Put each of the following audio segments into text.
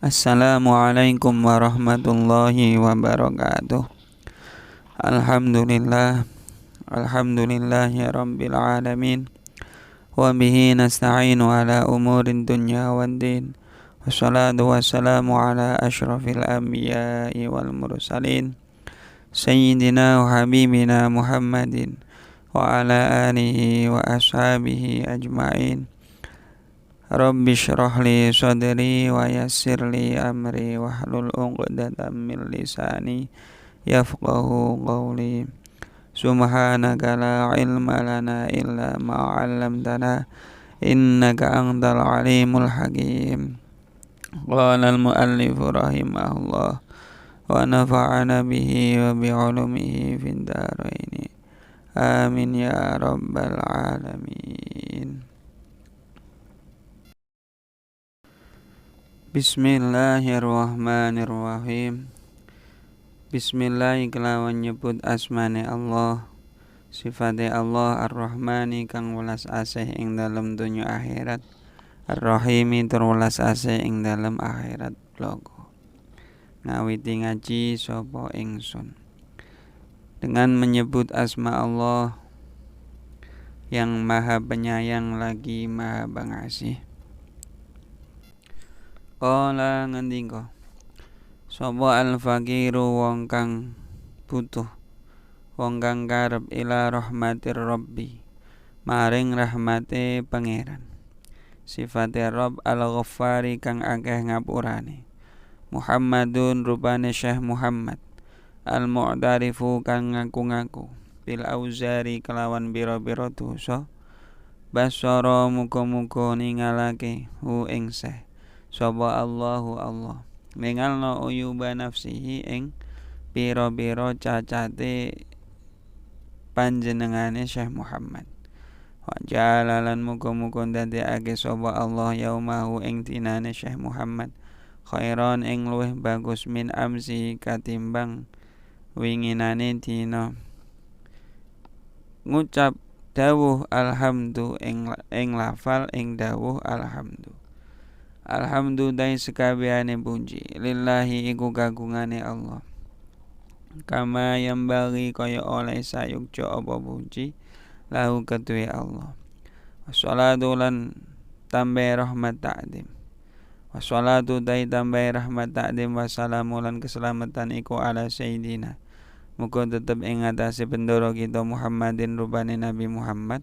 Assalamualaikum warahmatullahi wabarakatuh. Alhamdulillah, alhamdulillahi rabbil alamin. Wa bihi nasta'inu ala umurin dunya waddin. Wassalatu wassalamu ala ashrafil anbiya'i wal mursalin Sayyidina wa habibina Muhammadin wa ala alihi wa ashabihi ajma'in. Rabbi shrah li sadri wa yassir li amri wahlul 'uqdatam min lisani yafqahu qawli. Subhanaka la ilma lana illa ma 'allamtana innaka antal alimul hakim. Qala al-muallif rahimahullah wa nafa'ana bihi wa bi 'ulumihi fid dharain. Amin ya rabbal alamin. Bismillahirrahmanirrahim. Bismillah kelawan nyebut asmane Allah, sifate Allah Ar-Rahmani kang welas asih ing dalem dunya akhirat, Ar-Rahimi tur welas asih ing dalem akhirat bloko. Ngawiti ngaji sapa ingsun dengan menyebut asma Allah yang Maha Penyayang lagi Maha Pengasih. Qala ngendika sapa al-faqiru wong kang butuh, wong kang karep ila rahmatir rabbi maring rahmate pangeran. Sifate Rabb al-Ghaffari kang akeh ngapurane. Muhammadun rupane Syekh Muhammad al-Mu'tarifu kang ngaku-ngaku bil auzari kelawan biro-biro dosa. Basara muga-muga ningalake hu ing Syekh sapa Allahu Allah ningalno uyuba nafsihi ing pira-pira cacate panjenengane Syekh Muhammad. Wa jalalan muga-muga ndadekake sapa Allah yaumahu ing dinane Syekh Muhammad khairon ing luwih bagus min amsi katimbang winginane dina. Ngucap dawuh alhamdu ing lafal ing dawuh alhamdu. Alhamdulillah sekabehane puji lillahi iku kagungane Allah. Kama yang bagi kaya oleh sayukja apa puji lahu kedue Allah. Wassalatu lan tambah rahmat ta'dim. Wassalatu dai tambah rahmat ta'dim wassalamu lan keselamatan iku ala sayyidina. Muga tetep ing atase bendoro kita Muhammadin rupane Nabi Muhammad.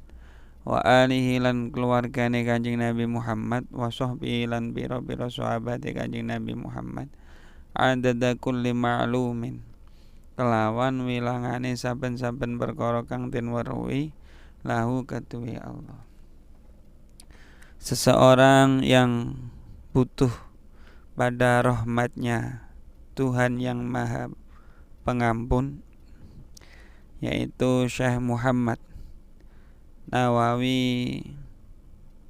Wa alihi lan keluargane Kanjeng Nabi Muhammad wa sahbihi lan pira-pira sahabate Kanjeng Nabi Muhammad adada kulli ma'lumin kelawan wilangane saben-saben perkara kang den weruhi lahu kedue Allah. Seseorang yang butuh pada rahmatnya Tuhan yang Maha Pengampun, yaitu Syekh Muhammad Nawawi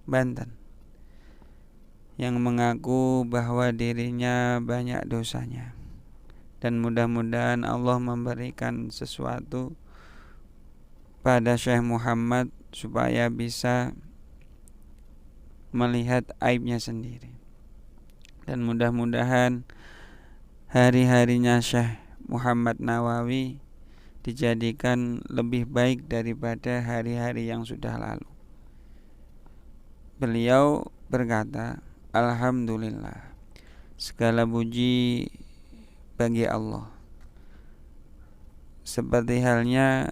Banten, yang mengaku bahwa dirinya banyak dosanya, dan mudah-mudahan Allah memberikan sesuatu pada Syekh Muhammad supaya bisa melihat aibnya sendiri, dan mudah-mudahan hari-harinya Syekh Muhammad Nawawi dijadikan lebih baik daripada hari-hari yang sudah lalu. Beliau berkata, alhamdulillah, segala puji bagi Allah. Seperti halnya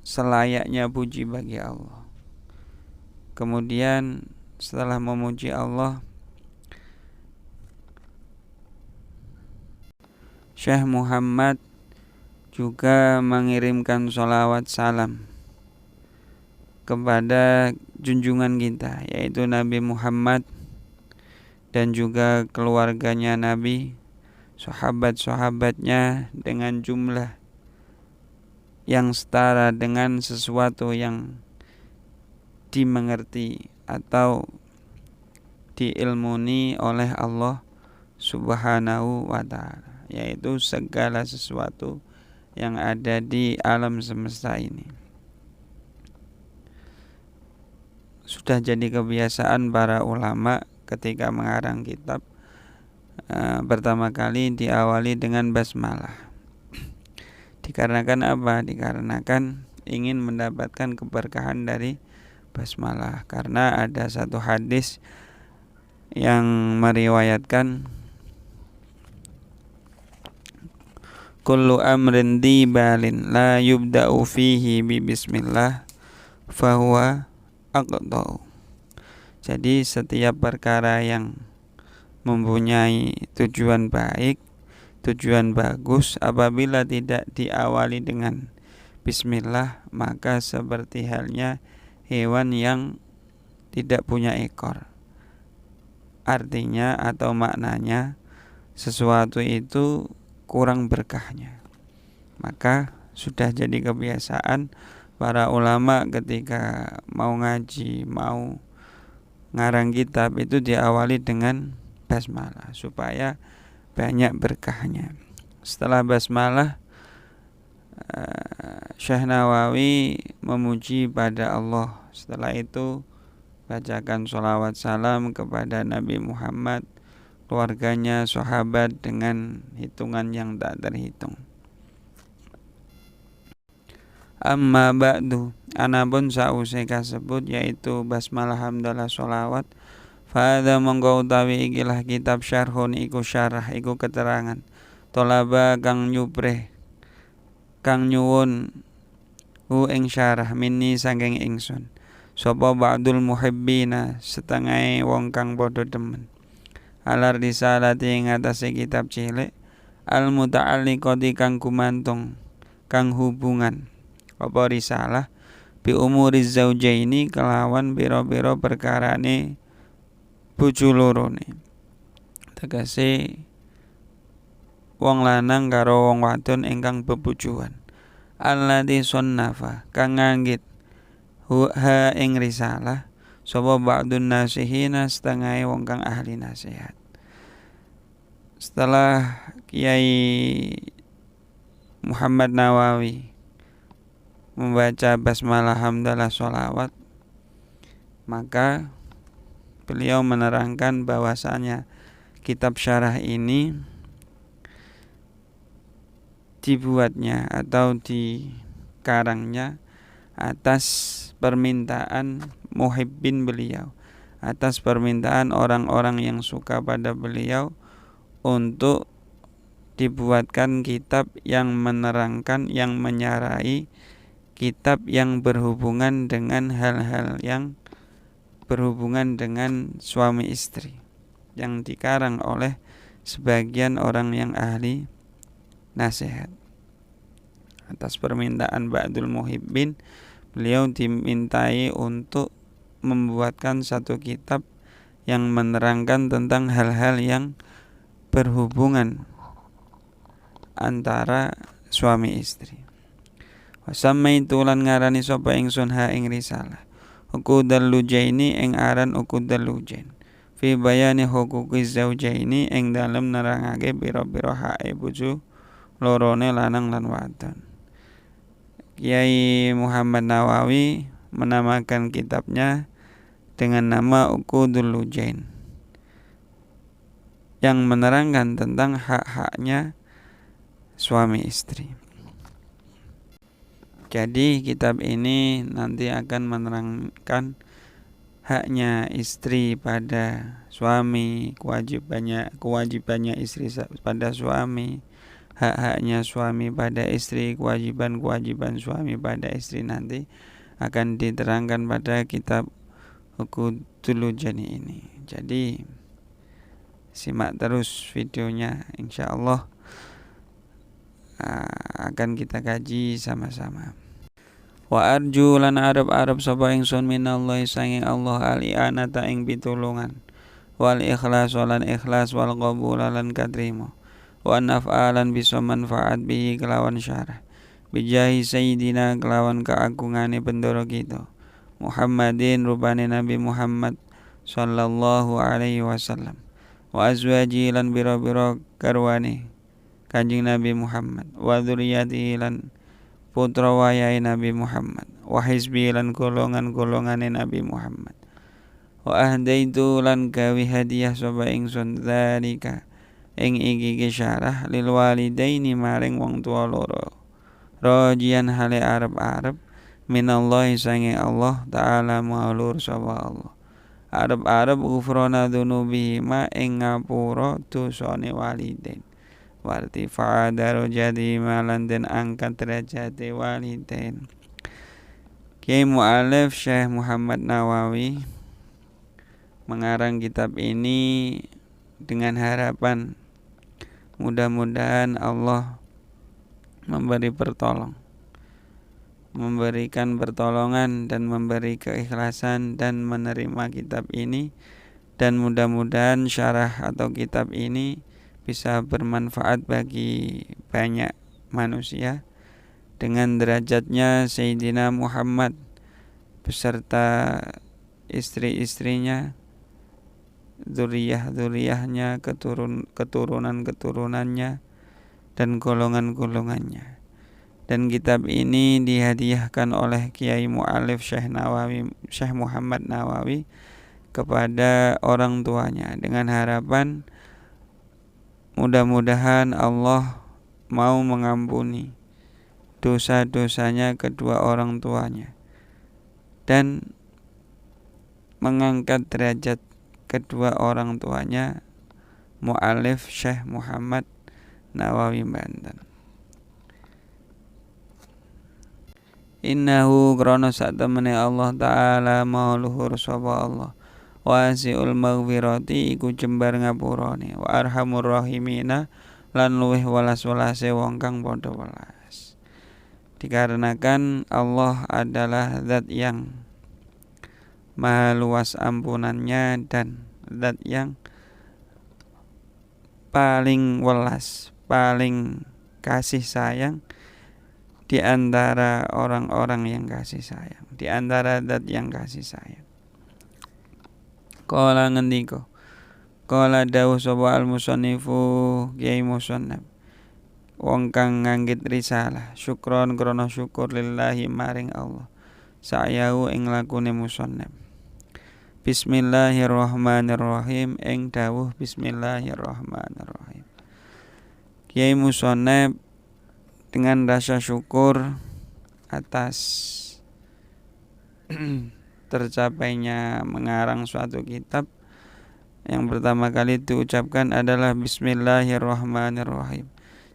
selayaknya puji bagi Allah. Kemudian setelah memuji Allah, Syekh Muhammad juga mengirimkan sholawat salam kepada junjungan kita, yaitu Nabi Muhammad, dan juga keluarganya Nabi, sahabat-sahabatnya, dengan jumlah yang setara dengan sesuatu yang dimengerti atau diilmuni oleh Allah Subhanahu wa ta'ala, yaitu segala sesuatu yang ada di alam semesta ini. Sudah jadi kebiasaan para ulama ketika mengarang kitab pertama kali diawali dengan basmalah. Dikarenakan apa? Dikarenakan ingin mendapatkan keberkahan dari basmalah, karena ada satu hadis yang meriwayatkan kullu amrin dibalin la yubda'u fihi bi bismillah fahuwa aqdau. Jadi setiap perkara yang mempunyai tujuan baik, tujuan bagus, apabila tidak diawali dengan bismillah, maka seperti halnya hewan yang tidak punya ekor. Artinya atau maknanya, sesuatu itu kurang berkahnya. Maka sudah jadi kebiasaan para ulama ketika mau ngaji, mau ngarang kitab itu diawali dengan basmalah supaya banyak berkahnya. Setelah basmalah, Syekh Nawawi memuji pada Allah. Setelah itu bacakan sholawat salam kepada Nabi Muhammad, keluarganya, sahabat dengan hitungan yang tak terhitung. Amma ba'du, anapun sause kasebut yaitu basmalah hamdalah sholawat, fa'adha mongko utawi ikilah kitab syarhun iku syarah iku keterangan tolaba kang nyupreh kang nyuwun hu ing syarah minni saking ingsun sapa ba'dul muhibbina setengah wong kang padha demen alar risalati ing atase kitab cilik al muta'alliqati kang gumantung kang hubungan apa risalah bi umuriz zaujaini kelawan pira-pira perkarane bojo lorone. Tegese wong lanang karo wong wadon ingkang bebujuan. Allati sunnafa kang nganggit ha ing risalah sapa ba'dun nasihina setengah wong kang ahli nasihat. Setelah Kiai Muhammad Nawawi membaca basmalah hamdalah sholawat, maka beliau menerangkan bahwasanya kitab syarah ini dibuatnya atau dikarangnya atas permintaan muhibbin beliau, atas permintaan orang-orang yang suka pada beliau untuk dibuatkan kitab yang menerangkan, yang menyarai kitab yang berhubungan dengan hal-hal yang berhubungan dengan suami istri, yang dikarang oleh sebagian orang yang ahli nasihat. Atas permintaan ba'dul muhibbin, beliau dimintai untuk membuatkan satu kitab yang menerangkan tentang hal-hal yang berhubungan antara suami istri. Wasammaitu lan ngarani sapa ingsun ha ing risalah uqudal lujaini ing aran uqudal lujain fi bayani huquqiz zaujaini ing dalem nerangake pira-pira hake bojo lorone lanang lan wadon. Kiai Muhammad Nawawi menamakan kitabnya dengan nama Uqudul Lujain, yang menerangkan tentang hak-haknya suami istri. Jadi kitab ini nanti akan menerangkan haknya istri pada suami, kewajibannya istri pada suami, hak-haknya suami pada istri, kewajiban suami pada istri nanti akan diterangkan pada kitab Uqudul Lujain ini. Jadi simak terus videonya, insyaallah akan kita kaji sama-sama. Wa arju lan arep sapa ingsun minallahi sanging Allah al-i'anata ing pitulungan wal ikhlas lan ikhlas wal qabul lan katrima wa naf'alan bisa manfaat bihi kelawan syarah bijahi sayyidina kelawan keagungane bendoro kita Muhammadin rupane Nabi Muhammad sallallahu alaihi wasallam wa azwaji lan biro-biro karwane Kanjeng Nabi Muhammad wa dzurriyyati lan putra wayahe Nabi Muhammad wa hizbi lan golongan-golongane Nabi Muhammad wa ahdaitu lan gawe hadiah sapa ingsun dzalika ing iki syarah lil walidaini maring wong tua loro rajian hale arep-arep minallahi sange Allah taala maulur sapa Allah arep-arep ghufrana dzunubi ma ing ngapura dosane walidain warti fa'adaru jadi malan den angkat derajate walidain. Kiai Mu'alif Syekh Muhammad Nawawi mengarang kitab ini dengan harapan mudah-mudahan Allah memberikan pertolongan dan memberi keikhlasan dan menerima kitab ini, dan mudah-mudahan syarah atau kitab ini bisa bermanfaat bagi banyak manusia dengan derajatnya Sayyidina Muhammad beserta istri-istrinya, dzurriyyah-dzurriyyahnya, keturunan-keturunannya dan golongan-golongannya. Dan kitab ini dihadiahkan oleh Kiai Mu'alif Syekh Muhammad Nawawi kepada orang tuanya dengan harapan mudah-mudahan Allah mau mengampuni dosa-dosanya kedua orang tuanya dan mengangkat derajat kedua orang tuanya Mu'alif Syekh Muhammad Nawawi Banten. Innahu krana satemene Allah taala maha luhur sapa Allah wasi'ul maghfirati iku jembar ngapurane wa arhamur rahimina lan luweh welas-welase wong kang padha welas. Dikarenakan Allah adalah zat yang maha luas ampunannya dan zat yang paling welas, paling kasih sayang di antara orang-orang yang kasih sayang, di antara zat yang kasih sayang. Qala ngendika, qala dawuh sapa al-musannifu Kiai Musannaf wong kang nganggit risalah syukron krana syukur lillahi maring Allah sayahu ing lakune musannaf. Bismillahirrahmanirrahim ing dawuh bismillahirrahmanirrahim. Kiai Musannaf dengan rasa syukur atas tercapainya mengarang suatu kitab, yang pertama kali diucapkan adalah bismillahirrahmanirrahim.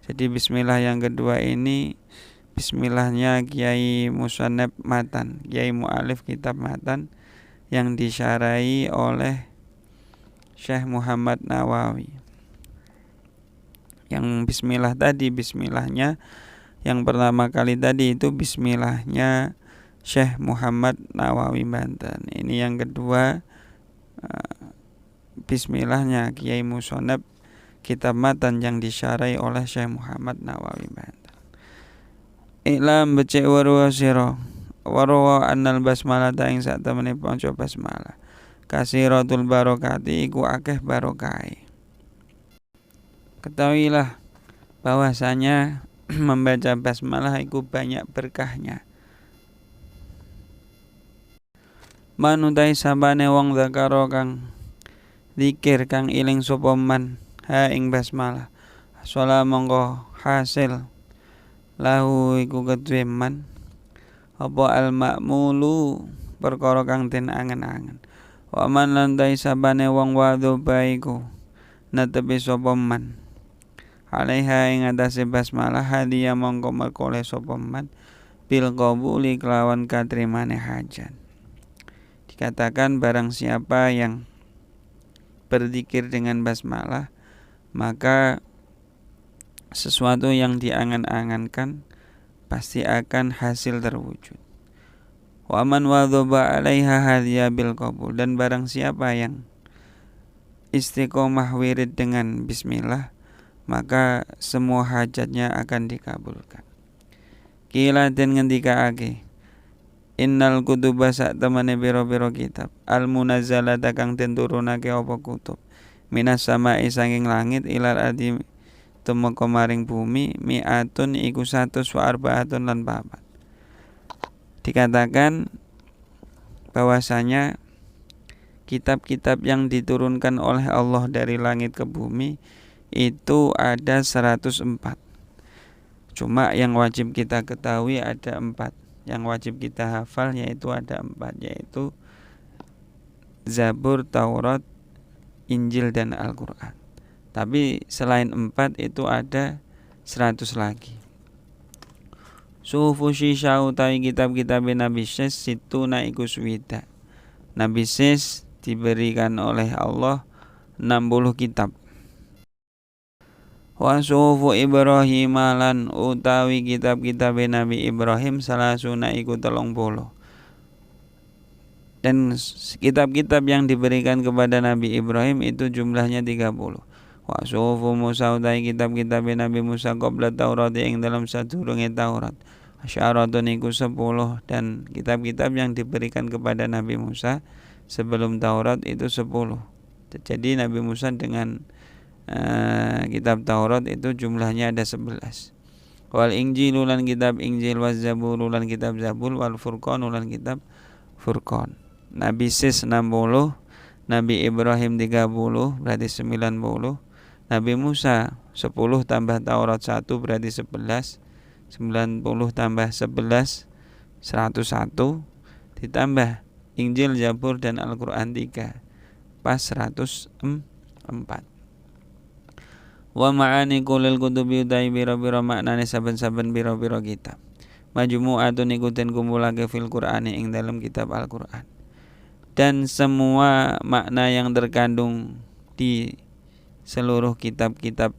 Jadi bismillah yang kedua ini bismillahnya Kiai Musannaf Matan, Kiai Mu'alif kitab Matan yang disyarahi oleh Syekh Muhammad Nawawi. Yang bismillah tadi, bismillahnya yang pertama kali tadi itu bismillahnya Syekh Muhammad Nawawi Banten. Ini yang kedua bismillahnya Kiai Musannaf kitab Matan yang disyarahi oleh Syekh Muhammad Nawawi Banten. Iklam becik warwa sira warwa annal basmalah ing sak temene panca basmalah kasiratul barokati iku akeh barokahe. Ketahuilah bahwasanya membaca basmalah itu banyak berkahnya. Manutai sabane wong zakaro kang zikir kang iling sapa man ha ing basmalah sala mongko hasil lahu iku kedue man apa al ma'mulu perkara kang den angen-angen. Wa man lantai sabane wong wadhu baiku netepi sapa man alaiha ing atase basmalah hadiah mongko merkoleh sapa man bil qabuli kelawan katrimane hajat. Dikatakan barang siapa yang berzikir dengan basmalah maka sesuatu yang diangan-angankan pasti akan hasil terwujud. Wa man wadhaba alaiha hadiya bil qabul, dan barang siapa yang istiqomah wirid dengan bismillah maka semua hajatnya akan dikabulkan. Kila den ngendikaake innal kutuba sak temene biro-biro kitab al munazzalata kang den turunake apa kutub minas sama'i sanging langit ilal ardi tumeka maring bumi mi'atun iku 100 wa arba'atun lan 4. Dikatakan bahwasanya kitab-kitab yang diturunkan oleh Allah dari langit ke bumi itu ada 104. Cuma yang wajib kita ketahui ada 4. Yang wajib kita hafal yaitu ada 4, yaitu Zabur, Taurat, Injil, dan Al-Quran. Tapi selain 4 itu ada 100 lagi. Suhufu Syisha utawi kitab-kitab Nabi Sis situ naiku swida. Nabi Sis diberikan oleh Allah 60 kitab. Wa suhufu Ibrahim lan utawi kitab-kitab Nabi Ibrahim salasuna iku 30. Dan kitab-kitab yang diberikan kepada Nabi Ibrahim itu jumlahnya 30. Wa suhufu Musa utawi kitab-kitab Nabi Musa qabla Taurat yang dalam sadurunge Taurat. Asyaratun iku 10, dan kitab-kitab yang diberikan kepada Nabi Musa sebelum Taurat itu 10. Jadi Nabi Musa dengan kitab Taurat itu jumlahnya ada 11. Wal Injil lan kitab Injil, waz Zabur lan kitab Zabur, wal Furqan lan kitab Furqan. Nabi Sis 60, Nabi Ibrahim 30 berarti 90, Nabi Musa 10 tambah Taurat 1 berarti 11, 90 tambah 11 101, ditambah Injil, Zabur, dan Al-Quran 3 pas 104. Wa ma'ani kulil kutubi utai biro-biro maknane saben-saben biro-biro kitab. Majmu'atun ikutin kumpulake fil Qur'ani ing dalam kitab Al-Quran. Dan semua makna yang terkandung di seluruh kitab-kitab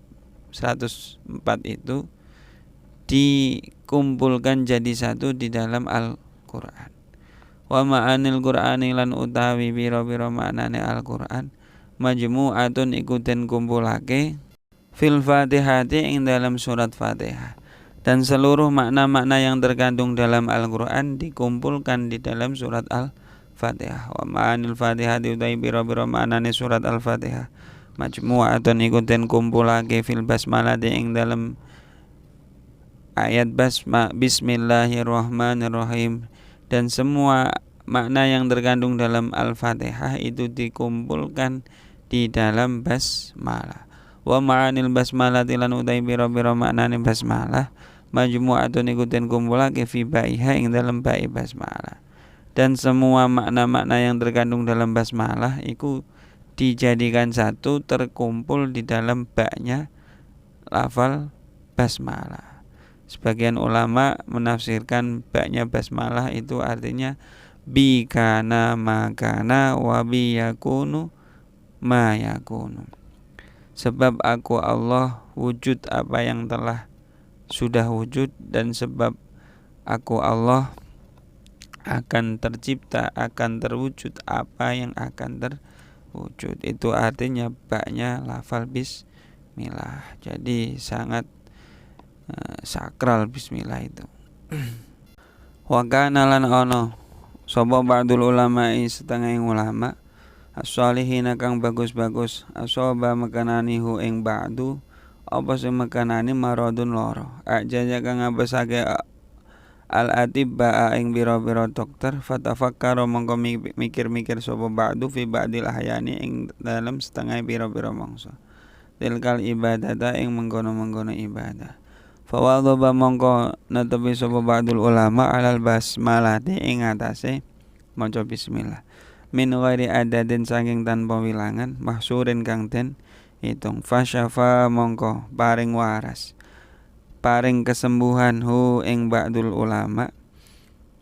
104 itu dikumpulkan jadi satu di dalam Al-Quran. Wa ma'anil Qur'ani lan utawi biro-biro maknane Al-Quran majmu'atun ikutin kumpulake fil Fatihati ing dalam surat Fatihah. Dan seluruh makna-makna yang terkandung dalam Al-Quran dikumpulkan di dalam surat Al-Fatihah. Wa ma'anil Fatihati utai biro-biro maknane surat Al-Fatihah majmu'atun ikutin kumpulake fil basmalati ing dalam ayat Bismillahirrahmanirrahim. Dan semua makna yang terkandung dalam Al-Fatihah itu dikumpulkan di dalam basmalah. Wa ma'anil basmalah tilan utai biro-biro maknane basmalah majmu'atun ikutin kumpulake fi ba'iha ing dalam ba'i basmalah. Dan semua makna-makna yang terkandung dalam basmalah itu dijadikan satu, terkumpul di dalam ba'nya lafal basmalah. Sebagian ulama menafsirkan ba'nya basmalah itu artinya bi kana makana wa bi yakunu ma yakunu. Sebab aku Allah wujud apa yang telah sudah wujud, dan sebab aku Allah akan tercipta, akan terwujud apa yang akan terwujud. Itu artinya ba'nya lafal bismillah. Jadi sangat sakral bismillah itu. Wa kana lan ono sapa ba'dul ulama'i setengah ulama as-sholihin kang bagus-bagus asaba makananihu ing ba'du apa sing makanani maradun loro ajaja kang ngabesake al-atibba ing biro-biro dokter fatafakkara mongko mikir-mikir sapa ba'du fi ba'dil ahyani ing dalam setengah biro-biro mangsa tilkal ibadata ing mengkono-mengkono ibadah. Fawadhaba mongko netepi sapa ba'dul ulama alal basmalati ing atase maca bismillah min ghairi adadin saking tanpa wilangan mahsurin kang den hitung. Fasyafa mongko paring waras paring kesembuhan hu ing ba'dul ulama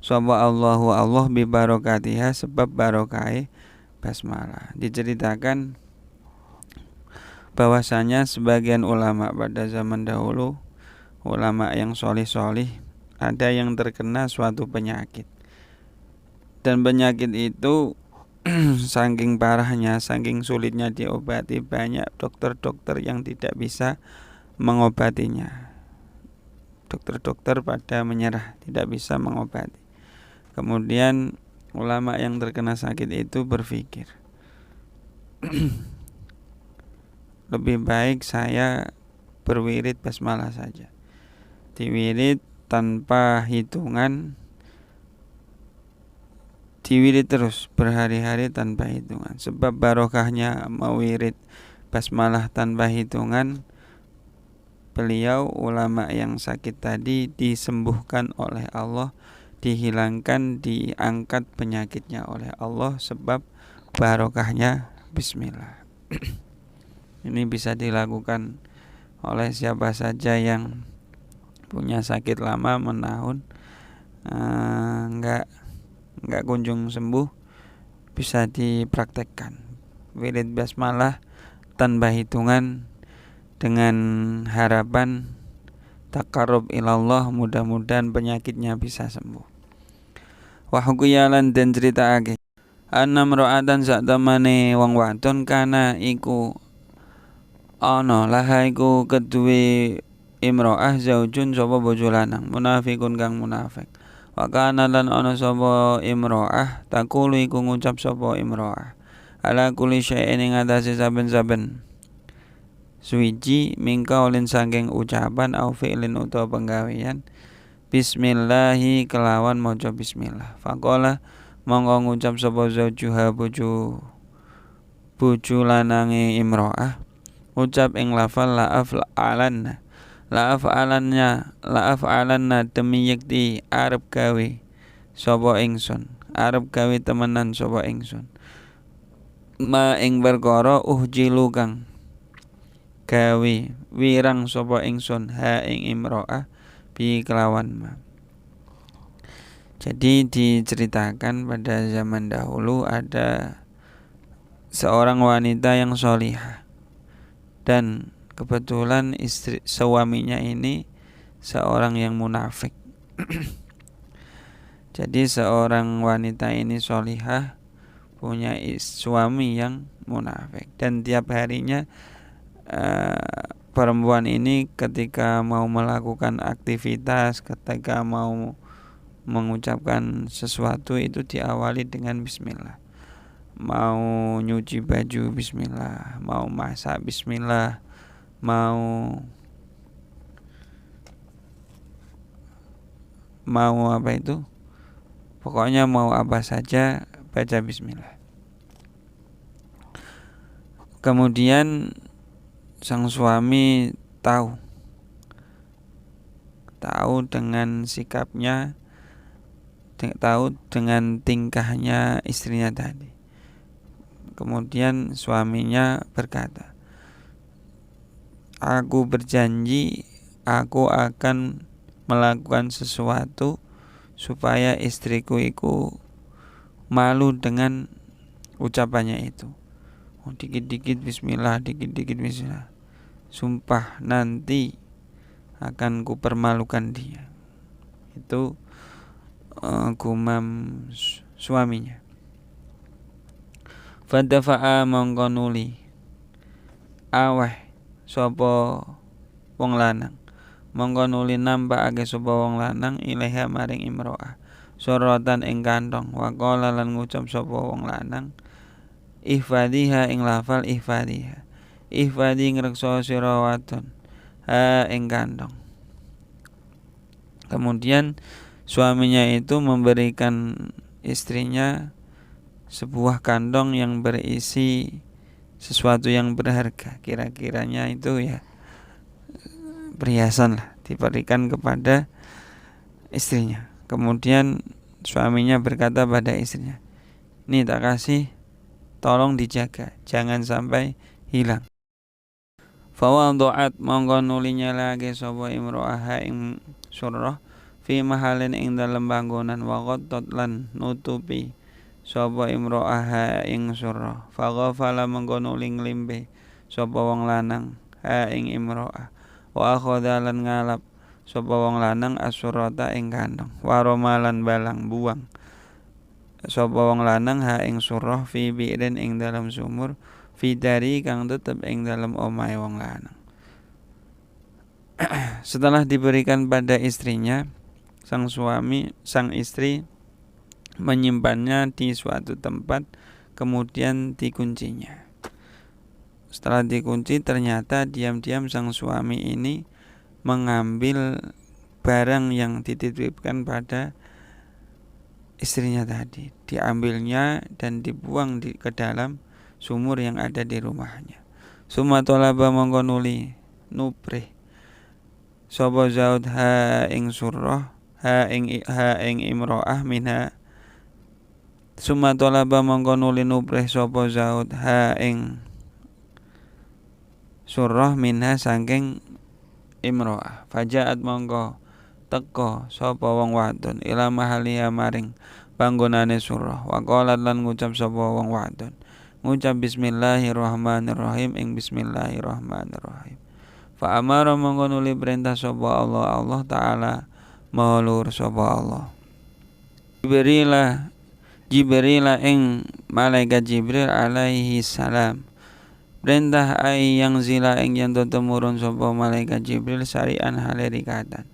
sapa Allahu Allah bi barokatiha sebab barokai basmalah. Diceritakan bahwasanya sebagian ulama pada zaman dahulu, ulama yang solih-solih, ada yang terkena suatu penyakit, dan penyakit itu saking parahnya, saking sulitnya diobati, banyak dokter-dokter yang tidak bisa mengobatinya. Dokter-dokter pada menyerah, tidak bisa mengobati. Kemudian ulama yang terkena sakit itu berpikir, lebih baik saya berwirid basmalah saja. Diwirid tanpa hitungan, diwirid terus berhari-hari tanpa hitungan. Sebab barokahnya mewirid basmalah tanpa hitungan, beliau ulama yang sakit tadi disembuhkan oleh Allah, dihilangkan, diangkat penyakitnya oleh Allah sebab barokahnya bismillah. Ini bisa dilakukan oleh siapa saja yang punya sakit lama menahun, nggak kunjung sembuh, bisa dipraktekkan wirid basmalah tanpa hitungan dengan harapan taqarrub ilallah, mudah-mudahan penyakitnya bisa sembuh. Wa hukuyalan dan ceritaake anam ro'atan sak temane wong wadon kana iku ana laha iku keduwe imro'ah zaujun sapa bojo lanang munafikun kang munafik. Wa kana lan ana sapa imro'ah takulu iku ngucap sapa imro'ah ala kulli syai'in ing atase saben-saben suwiji mingka olin saking ucapan au fi'lin utawa penggawean bismillahi kelawan maca bismillah. Faqala mongko ngucap sapa zaujuha bojo lanange imro'ah ucap ing lafal la'af'alanna demi yekti arep gawe sapa ingsun, arep gawe temenan sapa ingsun ma ing perkara uhjilu kang gawe wirang sapa ingsun ha ing imro'ah bi kelawan ma. Jadi diceritakan pada zaman dahulu ada seorang wanita yang sholihah dan kebetulan suaminya ini seorang yang munafik. Jadi seorang wanita ini sholihah punya suami yang munafik dan tiap harinya perempuan ini ketika mau melakukan aktivitas, ketika mau mengucapkan sesuatu itu diawali dengan bismillah. Mau nyuci baju bismillah, mau masak bismillah, mau apa itu? Pokoknya mau apa saja baca bismillah. Kemudian sang suami tahu dengan sikapnya, tahu dengan tingkahnya istrinya tadi. Kemudian suaminya berkata, aku berjanji aku akan melakukan sesuatu supaya istriku itu malu dengan ucapannya itu. Dikit-dikit bismillah, dikit-dikit bismillah. Sumpah nanti akan kupermalukan dia. Itu gumam suaminya. Fadafa'a mongko nuli aweh sapa wong lanang, mongko nuli nampakake sapa wong lanang ilaiha maring imro'ah sorotan ing kantong. Waqala lan ngucap sapa wong lanang ihfadhiha ing lafal ihfadhiha, ihfadhi ngreksa sira wadon ha ing kantong. Kemudian suaminya itu memberikan istrinya sebuah kantong yang berisi sesuatu yang berharga, kira-kiranya itu ya perhiasan lah, diberikan kepada istrinya. Kemudian suaminya berkata pada istrinya, "Ini tak kasih, tolong dijaga, jangan sampai hilang." Fawadha'at mongko nulinya lagi sapa imro'ah ing surah fi mahalin ing dalem panggonan wa ghattat lan nutupi sapa imro'ah ing surah. Faghafala mongko nuli nglimbe sapa wong lanang ha ing imro'ah wa akhadha lan ngalap sapa wong lanang asurata ing kantong wa romalan balang buang sapa wong lanang ha ing surah fi bi'rin ing dalam sumur fi dari kang tetep ing dalam omahe wong lanang. Setelah diberikan pada istrinya, sang istri menyimpannya di suatu tempat, kemudian dikuncinya. Setelah dikunci, ternyata diam-diam sang suami ini mengambil barang yang dititipkan pada istrinya tadi, diambilnya dan dibuang ke dalam sumur yang ada di rumahnya. Summa talaba mongko nuli nuprih sapa zaud ha ing surah ha ing imro'ah minha. Summa talaba mongko nuli nuprih sapa zaud ha ing surah minha saking imro'ah. Fajaat mongko teka sapa wong wadon ila mahaliha maring panggonane surah. Wa qalat lan ngucap sapa wong wadon, ngucap bismillahirrahmanirrahim ing bismillahirrahmanirrahim. Fa amara mongko nuli perintah sapa Allah taala maha luhur sapa Allah. Jibril ing malaikat Jibril alaihi salam perintah yang zila ing yen temurun sapa malaikat Jibril syari'an hale rikatan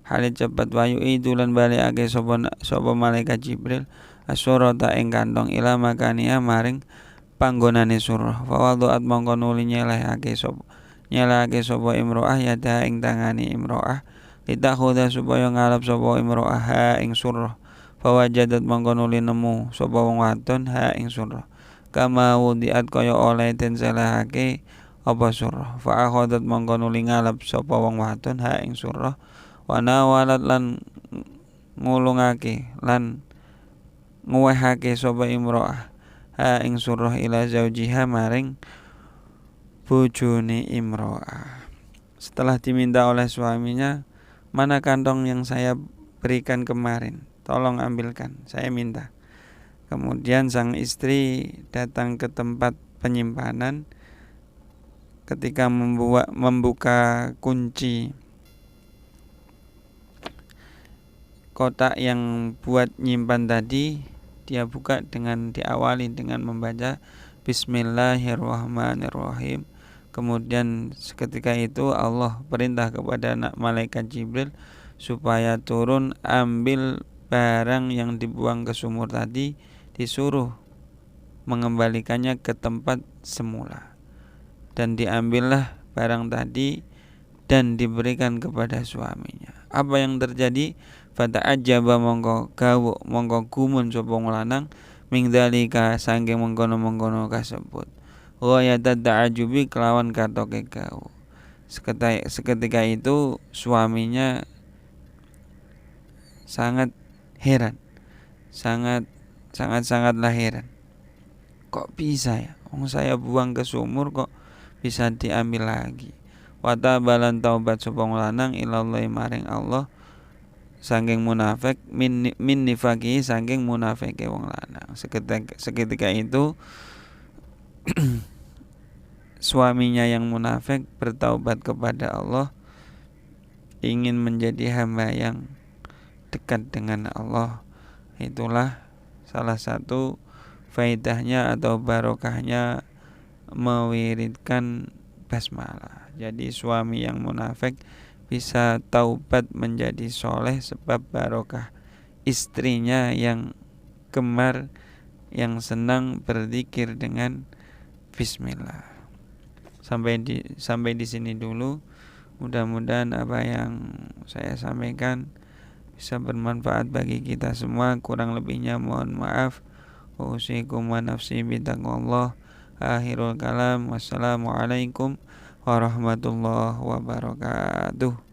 hale cepet wayu idulan balikake sapa malaikat Jibril asurata ing kantong ila makania maring panggonane surah. Fa wadu'at mongko nuli nyelehake sapa imro'ah yada ing tangane imro'ah litakhuda supaya ngalap sapa imro'ah ha ing surah. Fa wajadat mongko nuli nemu sapa wong wadon ha ing surah kama wudiat kaya oleh den selehake apa surah. Fa akhadat mongko nuli ngalap sapa wong wadon ha ing surah wa nawalat lan ngulungake lan nguwehake sapa imro'ah ha ing surah ila zaujiha maring bojone imro'ah. Setelah diminta oleh suaminya, mana kantong yang saya berikan kemarin, tolong ambilkan, saya minta. Kemudian sang istri datang ke tempat penyimpanan. Ketika membuka kunci kotak yang buat nyimpan tadi, dia buka diawali dengan membaca Bismillahirrahmanirrahim. Kemudian seketika itu Allah perintah kepada malaikat Jibril supaya turun ambil barang yang dibuang ke sumur tadi, disuruh mengembalikannya ke tempat semula. Dan diambillah barang tadi dan diberikan kepada suaminya. Apa yang terjadi? Fata'ajjaba mongko gumun sapa lanang ming dzalika saking mengkono-mengkono kasebut. Ghayatad ta'ajjubi kelawan katoke gawu. Seketika itu suaminya sangat heran. Sangatlah heran. Kok bisa ya? Saya buang ke sumur kok bisa diambil lagi. Wata balan taubat sapa lanang ilallah maring Allah saking munafik min nifaki saking munafike wong lanang. Seketika itu suaminya yang munafik bertaubat kepada Allah, ingin menjadi hamba yang dekat dengan Allah. Itulah salah satu faedahnya atau barokahnya mewiridkan basmalah. Jadi suami yang munafik bisa taubat menjadi soleh sebab barokah istrinya yang gemar, yang senang berzikir dengan bismillah. Sampai di sini dulu. Mudah-mudahan apa yang saya sampaikan bisa bermanfaat bagi kita semua. Kurang lebihnya mohon maaf. Usikum wa nafsi bitaqwallah. Akhirul kalam. Wassalamualaikum warahmatullahi wabarakatuh.